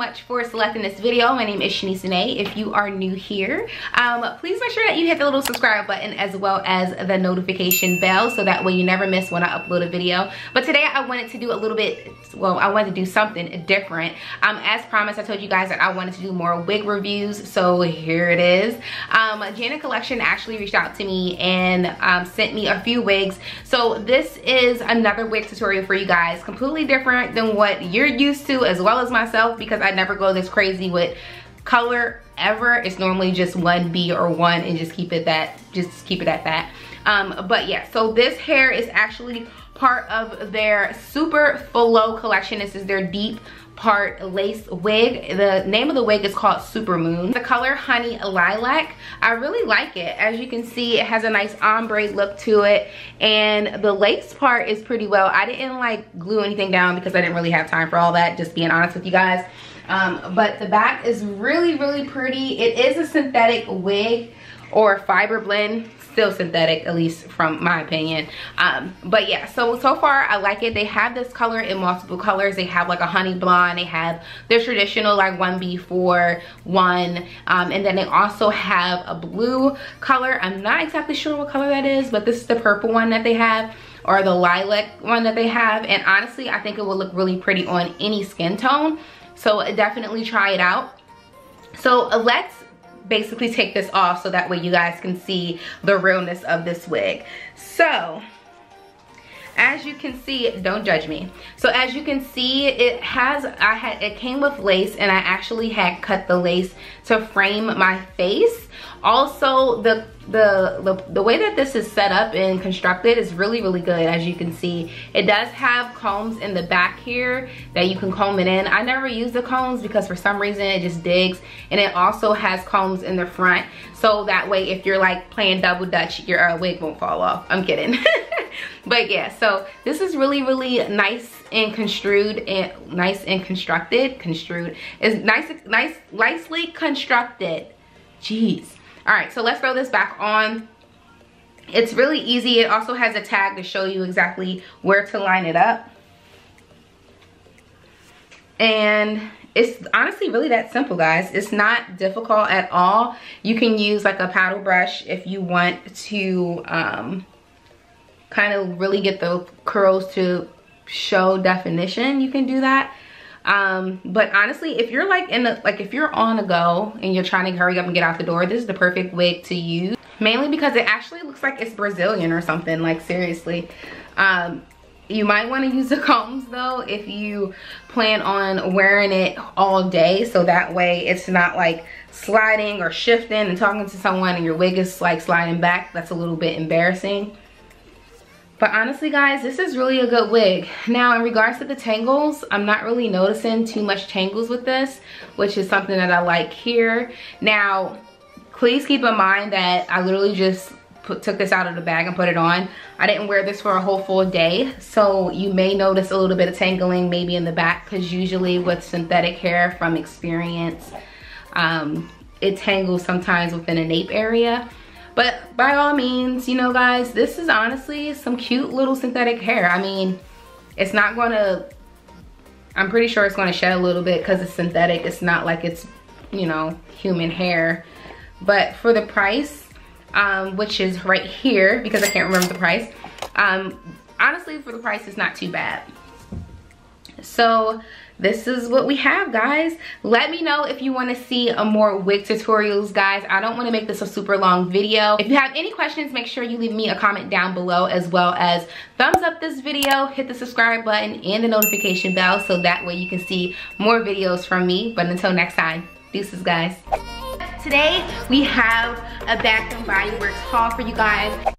much for selecting this video. My name is Shanese Danae. If you are new here, please make sure that you hit the little subscribe button as well as the notification bell so that way you never miss when I upload a video. But today I wanted to do a little bit, well, I wanted to do something different. As promised, I told you guys that I wanted to do more wig reviews, so here it is. Janet Collection actually reached out to me and sent me a few wigs. So this is another wig tutorial for you guys, completely different than what you're used to, as well as myself, because I never go this crazy with color ever. It's normally just 1B or 1 and just keep it at that. But yeah, so this hair is actually part of their super flow collection. This is their deep part lace wig. The name of the wig is called Super Moon. The color Honey Lilac. I really like it. As you can see, it has a nice ombre look to it, and the lace part is pretty well. I didn't like glue anything down because I didn't really have time for all that, just being honest with you guys. But the back is really, really pretty. It is a synthetic wig or fiber blend. Still synthetic, at least from my opinion. But yeah, so far I like it. They have this color in multiple colors. They have like a honey blonde, they have their traditional like 1B4 one, and then they also have a blue color. I'm not exactly sure what color that is, but this is the purple one that they have, or the lilac one that they have, and honestly I think it will look really pretty on any skin tone, so definitely try it out. So let's basically take this off so that way you guys can see the realness of this wig. So as you can see, don't judge me. So as you can see, it came with lace, and I actually had cut the lace to frame my face. Also, the way that this is set up and constructed is really, really good. As you can see, it does have combs in the back here that you can comb it in. I never use the combs because for some reason it just digs, and it also has combs in the front, so that way if you're like playing double dutch, your wig won't fall off. I'm kidding. But yeah, so this is really, really nice and construed, and nice and constructed. Construed is nicely constructed. Jeez. All right, so let's throw this back on. It's really easy. It also has a tag to show you exactly where to line it up. And it's honestly really that simple, guys. It's not difficult at all. You can use like a paddle brush if you want to kind of really get the curls to show definition. You can do that. But honestly, if you're like if you're on a go and you're trying to hurry up and get out the door, this is the perfect wig to use, mainly because it actually looks like it's Brazilian or something, like seriously. You might want to use the combs though if you plan on wearing it all day, so that way it's not like sliding or shifting and talking to someone and your wig is like sliding back. That's a little bit embarrassing. But honestly, guys, this is really a good wig. Now, in regards to the tangles, I'm not really noticing too much tangles with this, which is something that I like here. Now, please keep in mind that I literally just took this out of the bag and put it on. I didn't wear this for a whole full day, so you may notice a little bit of tangling maybe in the back, because usually with synthetic hair, from experience, it tangles sometimes within a nape area. But by all means, you know, guys, this is honestly some cute little synthetic hair. I mean, it's not gonna, I'm pretty sure it's gonna shed a little bit because it's synthetic. It's not like it's, you know, human hair. But for the price, which is right here, because I can't remember the price, honestly, for the price, it's not too bad. So this is what we have, guys. Let me know if you want to see more wig tutorials, guys. I don't want to make this a super long video. If you have any questions, make sure you leave me a comment down below, as well as thumbs up this video, hit the subscribe button and the notification bell so that way you can see more videos from me. But until next time, deuces, guys. Today we have a Bath & Body Works haul for you guys.